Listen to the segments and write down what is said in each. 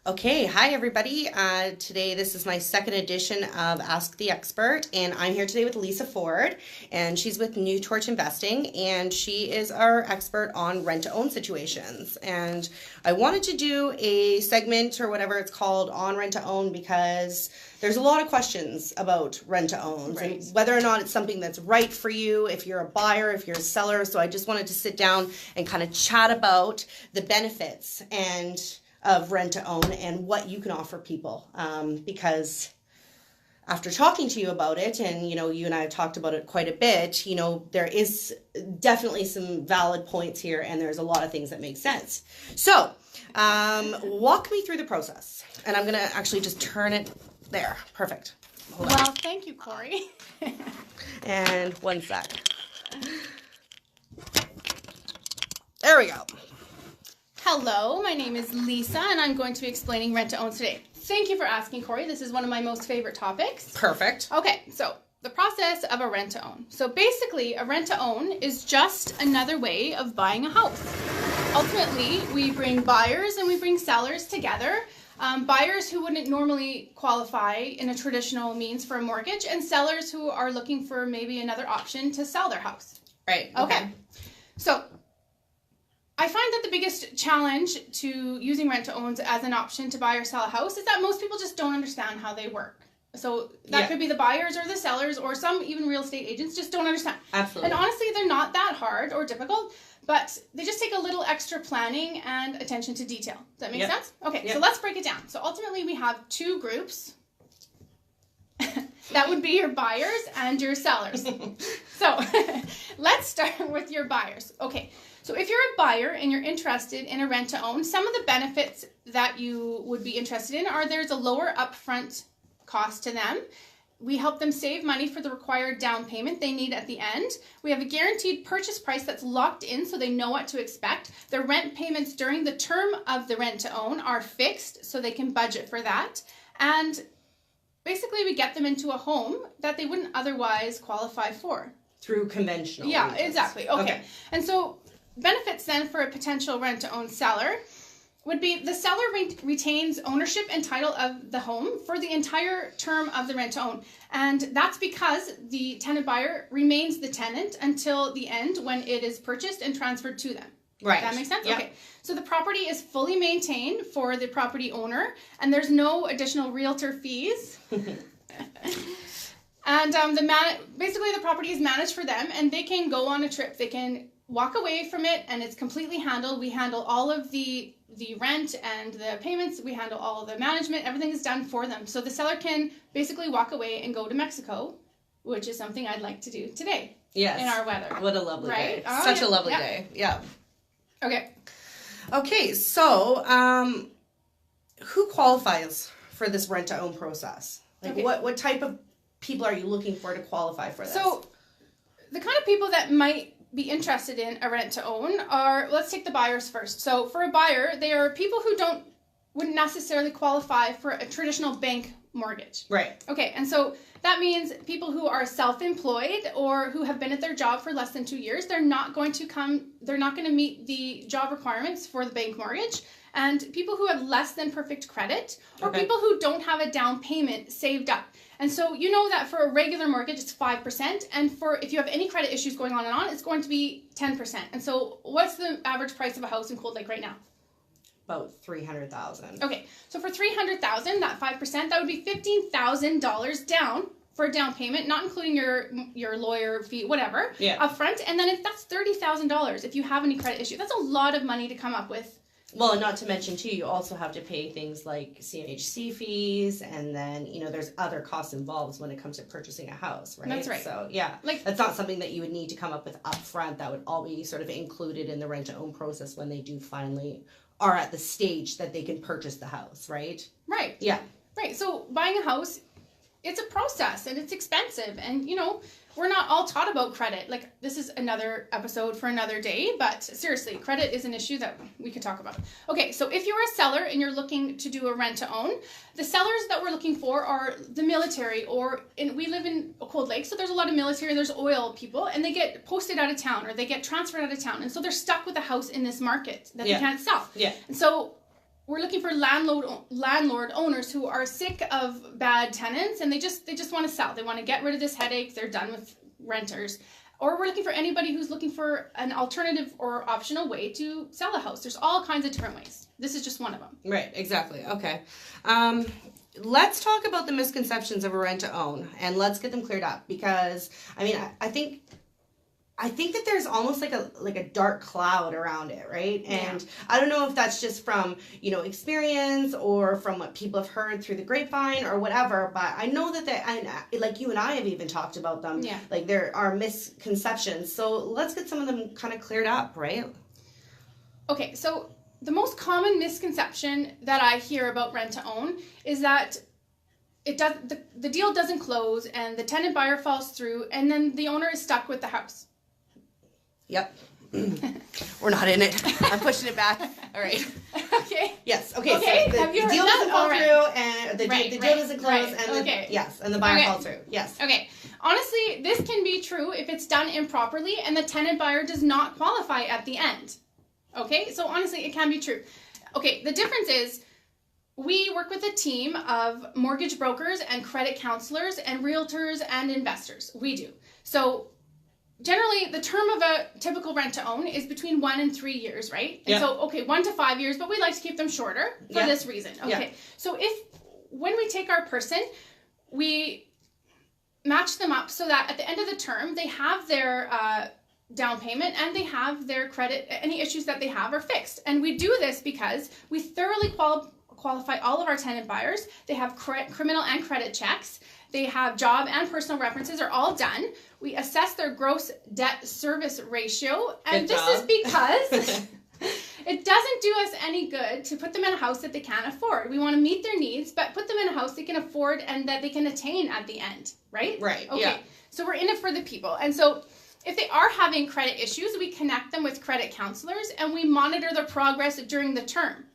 Okay, hi everybody. Today, this is my second edition of Ask the Expert, and I'm here today with Lisa Ford, and she's with New Torch Investing, and she is our expert on rent-to-own situations. And I wanted to do a segment or whatever it's called on rent-to-own because there's a lot of questions about rent-to-owns and whether or not it's something that's right for you, if you're a buyer, if you're a seller. So I just wanted to sit down and kind of chat about the benefits and of rent to own and what you can offer people, because after talking to you about it, and you and I have talked about it quite a bit, there is definitely some valid points here, and there's a lot of things that make sense. So walk me through the process, and I'm gonna actually just turn it there. Perfect. Well, thank you, Corey. And one sec. There we go. Hello, my name is Lisa, and I'm going to be explaining rent-to-own today. Thank you for asking, Corey. This is one of my most favorite topics. Perfect. Okay, so the process of a rent-to-own. So basically, a rent-to-own is just another way of buying a house. Ultimately, we bring buyers and we bring sellers together. Buyers who wouldn't normally qualify in a traditional means for a mortgage, and sellers who are looking for maybe another option to sell their house. Right. Okay. So I find that the biggest challenge to using rent-to-owns as an option to buy or sell a house is that most people just don't understand how they work. So that could be the buyers or the sellers, or some even real estate agents just don't understand. Absolutely. And honestly, they're not that hard or difficult, but they just take a little extra planning and attention to detail. Does that make sense? Okay, so let's break it down. So ultimately, we have two groups. That would be your buyers and your sellers. So let's start with your buyers. Okay, so if you're a buyer and you're interested in a rent-to-own, some of the benefits that you would be interested in are there's a lower upfront cost to them. We help them save money for the required down payment they need at the end. We have a guaranteed purchase price that's locked in so they know what to expect. The rent payments during the term of the rent-to-own are fixed so they can budget for that. And basically, we get them into a home that they wouldn't otherwise qualify for. Through conventional Yeah, reasons. exactly. Okay. And so benefits then for a potential rent-to-own seller would be the seller retains ownership and title of the home for the entire term of the rent-to-own. And that's because the tenant buyer remains the tenant until the end when it is purchased and transferred to them. Right. That makes sense? Yeah. Okay. So the property is fully maintained for the property owner, and there's no additional realtor fees. And basically the property is managed for them, and they can go on a trip. They can walk away from it, and it's completely handled. We handle all of the rent and the payments. We handle all of the management. Everything is done for them. So the seller can basically walk away and go to Mexico, which is something I'd like to do today. Yes. In our weather. What a lovely day. Oh, Such a lovely day. Yeah. Okay, so who qualifies for this rent-to-own process? Like, what type of people are you looking for to qualify for this? So the kind of people that might be interested in a rent-to-own are, let's take the buyers first. So for a buyer, they are people who wouldn't necessarily qualify for a traditional bank mortgage. Right. Okay, and so that means people who are self-employed or who have been at their job for less than 2 years, they're not going to meet the job requirements for the bank mortgage. And people who have less than perfect credit, or people who don't have a down payment saved up. And so you know that for a regular mortgage, it's 5%. And if you have any credit issues going on and on, it's going to be 10%. And so what's the average price of a house in Cold Lake right now? About $300,000. Okay, so for $300,000, that 5%, that would be $15,000 down for a down payment, not including your lawyer fee, whatever, up front. And then that's $30,000 if you have any credit issue. That's a lot of money to come up with. Well, and not to mention, too, you also have to pay things like CMHC fees, and then, there's other costs involved when it comes to purchasing a house, right? That's right. So, yeah, that's not something that you would need to come up with upfront. That would all be sort of included in the rent-to-own process when they do finally are at the stage that they can purchase the house, right? Right. Yeah. Right. So buying a house, it's a process, and it's expensive, and, we're not all taught about credit. Like, this is another episode for another day, but seriously, credit is an issue that we could talk about. Okay, so if you're a seller and you're looking to do a rent-to-own, the sellers that we're looking for are the military, we live in Cold Lake, so there's a lot of military, there's oil people, and they get posted out of town, or they get transferred out of town, and so they're stuck with a house in this market that they can't sell. Yeah. And so we're looking for landlord owners who are sick of bad tenants and they just want to sell. They want to get rid of this headache. They're done with renters. Or we're looking for anybody who's looking for an alternative or optional way to sell a house. There's all kinds of different ways. This is just one of them. Right, exactly. Okay. Let's talk about the misconceptions of a rent to own and let's get them cleared up, because I mean, I think that there's almost like a dark cloud around it, right? And I don't know if that's just from, experience or from what people have heard through the grapevine or whatever, but I know that and like you and I have even talked about them. Yeah. Like there are misconceptions. So let's get some of them kind of cleared up, right? Okay, so the most common misconception that I hear about rent to own is that the deal doesn't close and the tenant buyer falls through and then the owner is stuck with the house. Yep. We're not in it. I'm pushing it back. All right. Okay. Yes. Okay. Okay. So Have you the heard deal that? doesn't fall All right. through, and the deal doesn't close, right. and Okay. and the buyer Okay. falls through. Yes. Okay. Honestly, this can be true if it's done improperly and the tenant buyer does not qualify at the end. Okay? So honestly, it can be true. Okay, the difference is we work with a team of mortgage brokers and credit counselors and realtors and investors. We do. So generally, the term of a typical rent to own is between 1 and 3 years, right? And so, 1 to 5 years, but we like to keep them shorter for this reason. Okay. So when we take our person, we match them up so that at the end of the term, they have their down payment and they have their credit, any issues that they have are fixed. And we do this because we thoroughly qualify all of our tenant buyers. They have criminal and credit checks. They have job and personal references are all done. We assess their gross debt service ratio. And this is because it doesn't do us any good to put them in a house that they can't afford. We want to meet their needs, but put them in a house they can afford and that they can attain at the end, right? Right. Okay. Yeah. So we're in it for the people. And so if they are having credit issues, we connect them with credit counselors and we monitor their progress during the term.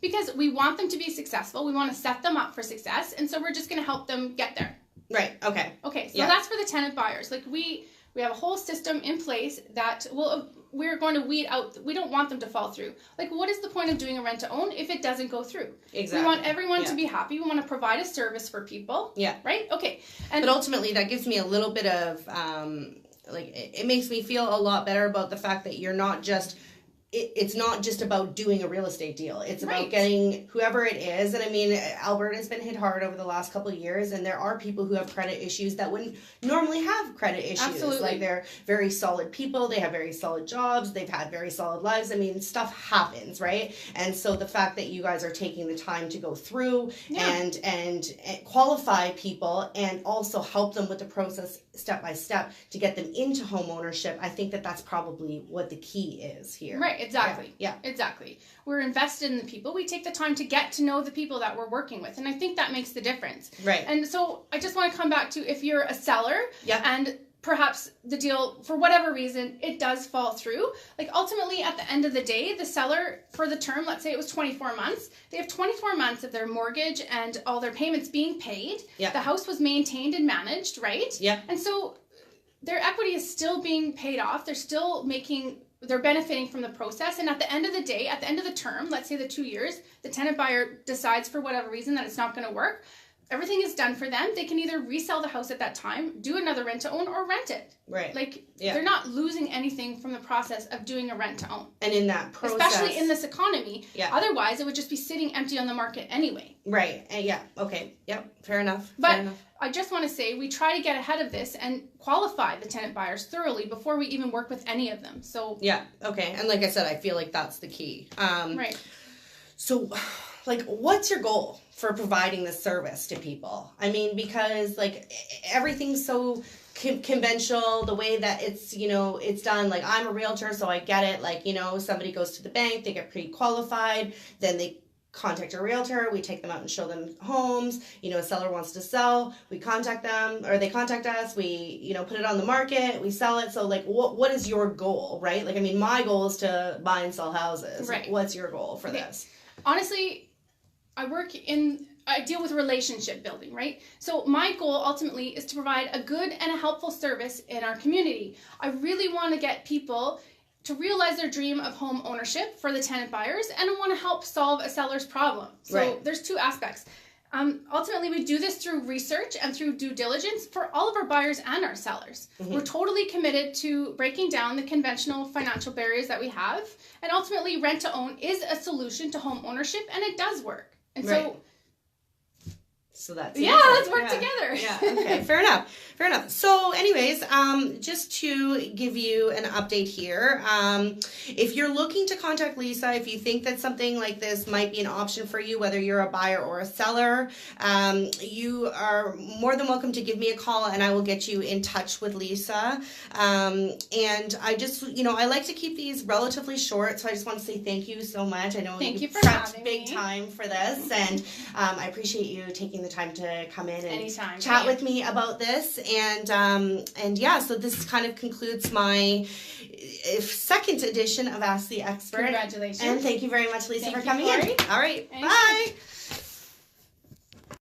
Because we want them to be successful. We want to set them up for success. And so we're just going to help them get there. Right. Okay. Okay. So that's for the tenant buyers. Like we have a whole system in place that we're going to weed out. We don't want them to fall through. Like what is the point of doing a rent to own if it doesn't go through? Exactly. We want everyone to be happy. We want to provide a service for people. Yeah. Right? Okay. And but ultimately that gives me a little bit of it makes me feel a lot better about the fact that you're not just it's not just about doing a real estate deal. It's about getting whoever it is. And I mean, Alberta's been hit hard over the last couple of years, and there are people who have credit issues that wouldn't normally have credit issues. Absolutely. Like they're very solid people. They have very solid jobs. They've had very solid lives. I mean, stuff happens, right? And so the fact that you guys are taking the time to go through and qualify people and also help them with the process step by step to get them into home ownership, I think that that's probably what the key is here. Right. Exactly. Yeah. Exactly. We're invested in the people. We take the time to get to know the people that we're working with. And I think that makes the difference. Right. And so I just want to come back to if you're a seller and perhaps the deal, for whatever reason, it does fall through. Like ultimately at the end of the day, the seller for the term, let's say it was 24 months, they have 24 months of their mortgage and all their payments being paid. Yeah. The house was maintained and managed, right? Yeah. And so their equity is still being paid off. They're benefiting from the process. And at the end of the day, at the end of the term, let's say the 2 years, the tenant buyer decides for whatever reason that it's not going to work. Everything is done for them. They can either resell the house at that time, do another rent to own, or rent it. Right. Like they're not losing anything from the process of doing a rent to own. And in that process, especially in this economy. Yeah. Otherwise, it would just be sitting empty on the market anyway. Right. Yeah. Okay. Yep. Fair enough. But Fair enough. I just want to say we try to get ahead of this and qualify the tenant buyers thoroughly before we even work with any of them. So yeah. Okay. And like I said, I feel like that's the key. Right. So, like, what's your goal for providing this service to people? I mean, because like everything's so conventional, the way that it's, it's done. Like I'm a realtor, so I get it. Like, somebody goes to the bank, they get pre-qualified, then they contact a realtor, we take them out and show them homes. A seller wants to sell, we contact them, or they contact us, we put it on the market, we sell it. So like what is your goal, right? Like I mean, my goal is to buy and sell houses. Right. What's your goal for this? Honestly, I deal with relationship building, right? So my goal ultimately is to provide a good and a helpful service in our community. I really want to get people to realize their dream of home ownership for the tenant buyers and want to help solve a seller's problem. So there's two aspects. Ultimately, we do this through research and through due diligence for all of our buyers and our sellers. We're totally committed to breaking down the conventional financial barriers that we have. And ultimately, rent to own is a solution to home ownership, and it does work. And so that's let's work together. Yeah, okay, fair enough. So anyways, just to give you an update here, if you're looking to contact Lisa, if you think that something like this might be an option for you, whether you're a buyer or a seller, you are more than welcome to give me a call and I will get you in touch with Lisa. And I just, I like to keep these relatively short, so I just want to say thank you so much. I know you for prepped big time for this, and I appreciate you taking the time to come in and chat with me about this. And yeah, so this kind of concludes my second edition of Ask the Expert. Congratulations. And thank you very much, Lisa, for coming in. All right, bye.